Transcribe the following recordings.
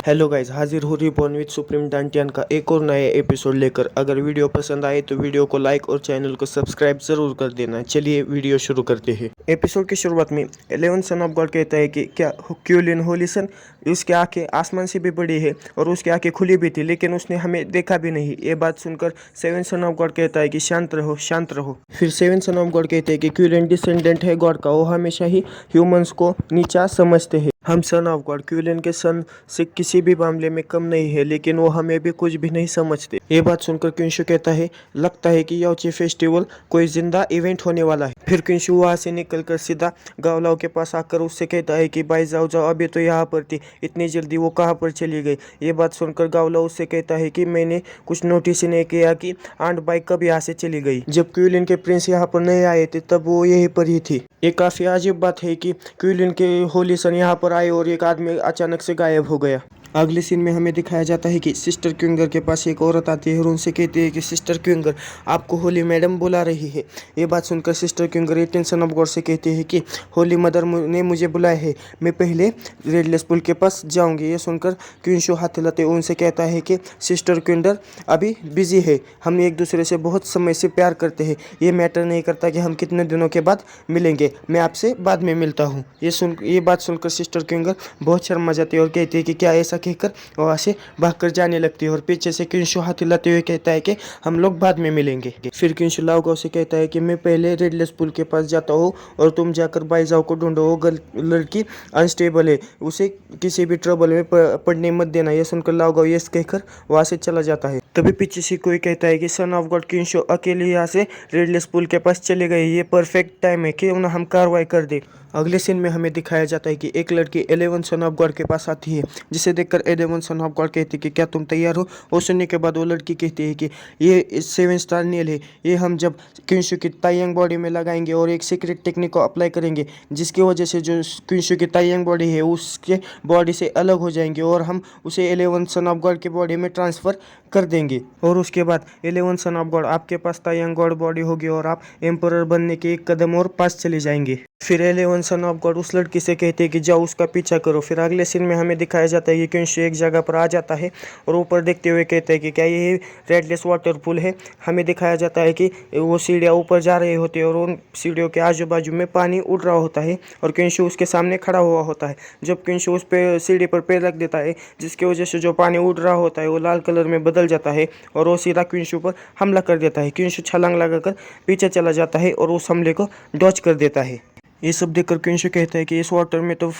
Hello guys, हाजिर हो reborn with supreme डांटियन का एक और नया एपिसोड लेकर। अगर वीडियो पसंद आए तो वीडियो को लाइक और चैनल को सब्सक्राइब जरूर कर देना। चलिए वीडियो शुरू करते हैं। एपिसोड की शुरुआत में 11 सन ऑफ गॉड कहता है कि क्या क्यूलिन होलिसन, उसकी आंखें आसमान से भी बड़ी है और उसकी आंखें खुली भी थी, लेकिन उसने हमें देखा भी नहीं। ये बात सुनकर 7 सन ऑफ गॉड कहता है कि शांत रहो, शांत रहो। फिर 7 सन ऑफ गॉड कहते हैं कि क्यूलिन डिसेंडेंट है गॉड का, वो हमेशा ही ह्यूमंस को नीचा समझते हैं। हम सन ऑफ गॉड क्यूलिन के सन से किसी भी मामले में कम नहीं है, लेकिन वो हमें भी कुछ भी नहीं समझते। ये बात सुनकर क्विंशु कहता है, लगता है कि याओची फेस्टिवल कोई जिंदा इवेंट होने वाला है। फिर क्विंशु वहां से निकलकर सीधा गावलाओ के पास आकर उससे कहता है कि भाई जाओ जाओ, अभी तो यहाँ पर थी, इतनी जल्दी वो कहाँ पर चली गई। ये बात सुनकर गावलाओ उससे कहता है कि मैंने कुछ नोटिस नहीं किया कि आंट बाई कब यहाँ से चली गई। जब क्यूलिन के प्रिंस यहाँ पर नहीं आए थे तब वो यहीं पर ही थी। ये काफी अजीब बात है कि क्यूलिन के होली सन यहाँ पर आए और एक आदमी अचानक से गायब हो गया। अगले सीन में हमें दिखाया जाता है कि सिस्टर क्विंगर के पास एक औरत आती है और उनसे कहती है कि सिस्टर क्विंगर, आपको होली मैडम बुला रही है। ये बात सुनकर सिस्टर क्विंगर 18 सन ऑफ गॉड से कहती है कि होली मदर ने मुझे बुलाया है, मैं पहले रेडलेस पुल के पास जाऊंगी। ये सुनकर क्विंशु हाथ हिलाते उनसे कहता है कि सिस्टर क्विंगर अभी बिजी है, हम एक दूसरे से बहुत समय से प्यार करते हैं, ये मैटर नहीं करता कि हम कितने दिनों के बाद मिलेंगे, मैं आपसे बाद में मिलता हूँ। ये बात सुनकर सिस्टर क्विंगर बहुत शर्मा जाती है और कहती है कि क्या ऐसा कहकर वहाँ से भागकर जाने लगती है और पीछे से क्विंशु हाथ हिलाते हुए कहता है कि हम लोग बाद में मिलेंगे। फिर क्विंशु लाओगाओ से कहता है कि मैं पहले रेडलेस पुल के पास जाता हूँ और तुम जाकर बाईजाओ को ढूंढो, वो लड़की अनस्टेबल है, उसे किसी भी ट्रबल में पड़ने मत देना। यह सुनकर लाओगाओ यस कहकर वहाँ से चला जाता है। तभी पीछे से कोई कहता है कि सन ऑफ गॉड क्विंशु अकेले यहाँ से रेडलेस पुल के पास चले गए, ये परफेक्ट टाइम है कि हम कार्रवाई कर दे। अगले सीन में हमें दिखाया जाता है कि एक लड़की 11 सन ऑफ गॉड के पास आती है, जिसे देखकर 11 सन ऑफ गॉड कहती है कि क्या तुम तैयार हो। और सुनने के बाद वो लड़की कहती है कि ये 7 स्टार नेल है, ये हम जब क्विंशु की ताइयंग बॉडी में लगाएंगे और एक सीक्रेट टेक्निक को अप्लाई करेंगे, जिसकी वजह से जो क्विंशु की ताइयंग बॉडी है उसके बॉडी से अलग हो जाएंगे और हम उसे 11 सन ऑफ गॉड की बॉडी में ट्रांसफ़र कर देंगे। और उसके बाद 11 सन ऑफ गॉड आपके पास ताइयंग गॉड बॉडी होगी और आप एम्परर बनने के एक कदम और पास चले जाएंगे। फिर 11 सन ऑफ गॉड उस लड़की से कहते हैं कि जाओ उसका पीछा करो। फिर अगले सीन में हमें दिखाया जाता है कि क्विंशु एक जगह पर आ जाता है और ऊपर देखते हुए कहते हैं कि क्या ये रेडलेस वाटरफॉल है। हमें दिखाया जाता है कि वो सीढ़ियाँ ऊपर जा रही होती है और उन सीढ़ियों के आजू बाजू में पानी उड़ रहा होता है और क्विंशु उसके सामने खड़ा हुआ होता है। जब क्विंशु उस पे सीढ़ी पर पैर रख देता है, जिसकी वजह से जो पानी उड़ रहा होता है वो लाल कलर में बदल जाता है और वो सीधा क्विंशु पर हमला कर देता है। क्विंशु छलांग लगाकर पीछे चला जाता है और उस हमले को डॉज कर देता है। ये सब देखकर क्विंशु कहता है कि इस वाटर में तो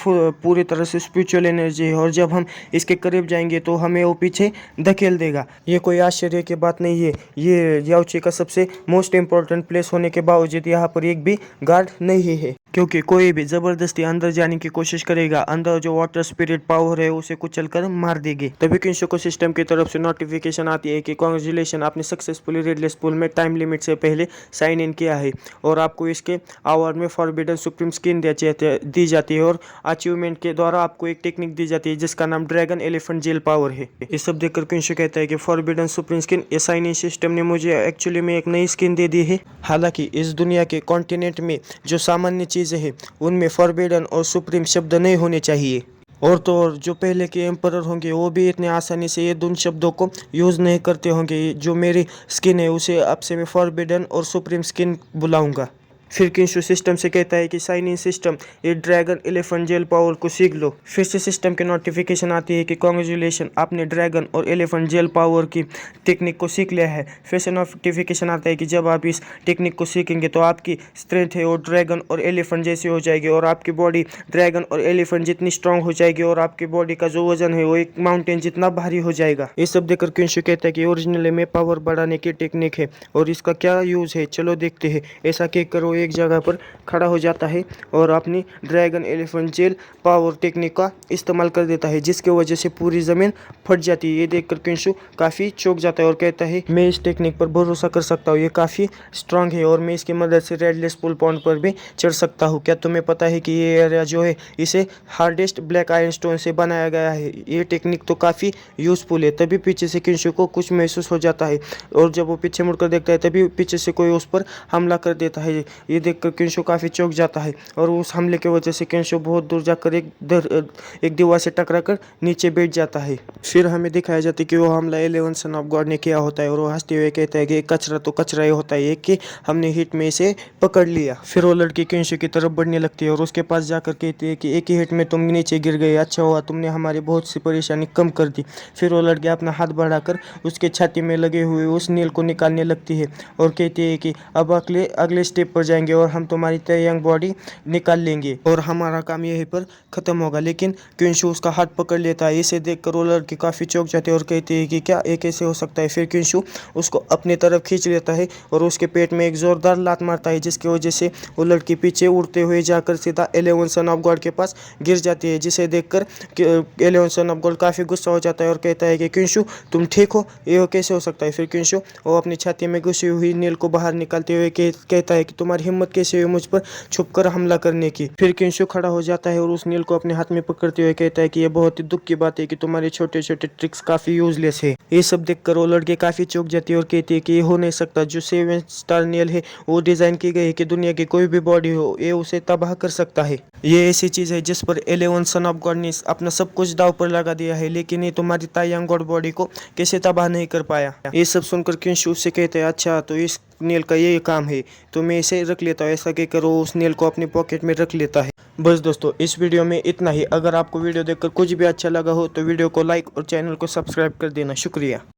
पूरी तरह से स्पिरिचुअल एनर्जी है और जब हम इसके करीब जाएंगे तो हमें वो पीछे धकेल देगा। ये कोई आश्चर्य की बात नहीं है, ये याओची का सबसे मोस्ट इम्पोर्टेंट प्लेस होने के बावजूद यहाँ पर एक भी गार्ड नहीं है, क्योंकि कोई भी जबरदस्ती अंदर जाने की कोशिश करेगा, अंदर जो वाटर स्पिरिट पावर है उसे कुचल कर मार देगी। तभी क्विंशु को सिस्टम की तरफ से नोटिफिकेशन आती है कि कांग्रेचुलेशन, आपने सक्सेसफुली रेडलेस पुल में टाइम लिमिट से पहले साइन इन किया है और आपको इसके अवार्ड में फॉरबिडन सुप्रीम स्किन दी जाती है और अचीवमेंट के द्वारा आपको एक टेक्निक दी जाती है जिसका नाम ड्रैगन एलिफेंट जेल पावर है। ये सब देखकर क्विंशु कहता है कि फॉरबिडन सुप्रीम स्किन, ये साइन इन सिस्टम ने मुझे एक्चुअली में एक नई स्किन दे दी है। हालांकि इस दुनिया के कॉन्टिनेंट में जो सामान्य चीजें हैं उनमें फॉरबिडन और सुप्रीम शब्द नहीं होने चाहिए, और तो और जो पहले के एम्परर होंगे वो भी इतने आसानी से ये दोनों शब्दों को यूज़ नहीं करते होंगे। जो मेरी स्किन है उसे अब से मैं फॉरबिडन और सुप्रीम स्किन बुलाऊंगा। फिर क्विंशु सिस्टम से कहता है कि साइन इन सिस्टम, ये ड्रैगन एलिफेंट जेल पावर को सीख लो। फिर से सिस्टम की नोटिफिकेशन आती है कि कांग्रेचुलेशन, आपने ड्रैगन और एलिफेंट जेल पावर की टेक्निक को सीख लिया है। फिर से नोटिफिकेशन आता है कि जब आप इस टेक्निक को सीखेंगे तो आपकी स्ट्रेंथ है वो ड्रैगन और एलिफेंट जैसी हो जाएगी और आपकी बॉडी ड्रैगन और एलिफेंट जितनी स्ट्रांग हो जाएगी और आपकी बॉडी का जो वजन है वो एक माउंटेन जितना भारी हो जाएगा। ये सब देखकर क्विंशु कहता है कि ओरिजिनली में पावर बढ़ाने की टेक्निक है और इसका क्या यूज़ है, चलो देखते हैं। ऐसा कहकर वो एक जगह पर खड़ा हो जाता है और अपनी dragon elephant jail power technique का इस्तेमाल कर देता है, जिसकी वजह से पूरी ज़मीन फट जाती है। ये देखकर क्विंशु काफ़ी चौंक जाता है और कहता है मैं इस टेक्निक पर भरोसा कर सकता हूँ, ये काफ़ी स्ट्रांग है और मैं इसकी मदद से रेडलेस पुल पॉइंट पर भी चढ़ सकता हूँ। क्या तुम्हें पता है कि ये एरिया जो है इसे हार्डेस्ट ब्लैक आयरन स्टोन से बनाया गया है, ये टेक्निक तो काफ़ी यूज़फुल है। तभी पीछे से क्विंशु को कुछ महसूस हो जाता है और जब वो पीछे मुड़कर देखता है तभी पीछे से कोई उस पर हमला कर देता है। ये देखकर किंशु काफ़ी चौंक जाता है और उस हमले की वजह से किंशु बहुत दूर जाकर एक दीवार से टकराकर नीचे बैठ जाता है। फिर हमें दिखाया जाता है कि वो हमला 11 सन ऑफ गॉड ने किया होता है और वो हंसते हुए कहता है कि कचरा तो कचरा ही होता है कि हमने हिट में इसे पकड़ लिया। फिर वो लड़की किंशु की तरफ बढ़ने लगती है और उसके पास जाकर कहती है कि एक ही हिट में तुम नीचे गिर गए, अच्छा हुआ तुमने हमारी बहुत सी परेशानी कम कर दी। फिर वो लड़की अपना हाथ बढ़ाकर उसके छाती में लगे हुए उस नील को निकालने लगती है और कहती है कि अब अगले स्टेप पर जाएंगे और हम तुम्हारी यंग बॉडी निकाल लेंगे और हमारा काम यहीं पर खत्म होगा। लेकिन किंशु उसका हाथ पकड़ लेता है। इसे देखकर वो लड़की काफ़ी चौंक जाती है और कहती है कि क्या ये कैसे हो सकता है। फिर किंशु उसको अपनी तरफ खींच लेता है और उसके पेट में एक जोरदार लात मारता है, जिसकी वजह से वो लड़की पीछे उड़ते हुए जाकर सीधा 11 सन ऑफ गॉड के पास गिर जाती है, जिसे देखकर 11 सन ऑफ गॉड काफ़ी गुस्सा हो जाता है और कहता है कि किंशु तुम ठीक हो, ये कैसे हो सकता है। फिर किंशु वो अपनी छाती में घुसी हुई नील को बाहर निकालते हुए कहता है कि तुम्हारी हिम्मत कैसे हुई मुझ पर छुपकर हमला करने की। फिर किंशु खड़ा हो जाता है और उस नील को अपने हाथ में पकड़ते हुए कहता है कि यह बहुत ही दुख की बात है कि तुम्हारे छोटे छोटे ट्रिक्स काफ़ी यूजलेस है। ये सब देखकर वो लड़के काफ़ी चौंक जाती है और कहती है कि ये हो नहीं सकता, जो 7 स्टार नील है वो डिज़ाइन की गई है कि दुनिया की कोई भी बॉडी हो ये उसे तबाह कर सकता है। ये ऐसी चीज़ है जिस पर 11 सन ऑफ गॉड ने अपना सब कुछ दाव पर लगा दिया है, लेकिन ये तुम्हारी तायंग गॉड बॉडी को कैसे तबाह नहीं कर पाया। ये सब सुनकर किंशु से कहते हैं अच्छा तो इस नील का ये काम है तो मैं इसे रख लेता हूँ। ऐसा कहकर वो उस नील को अपनी पॉकेट में रख लेता है। बस दोस्तों इस वीडियो में इतना ही। अगर आपको वीडियो देखकर कुछ भी अच्छा लगा हो तो वीडियो को लाइक और चैनल को सब्सक्राइब कर देना। शुक्रिया।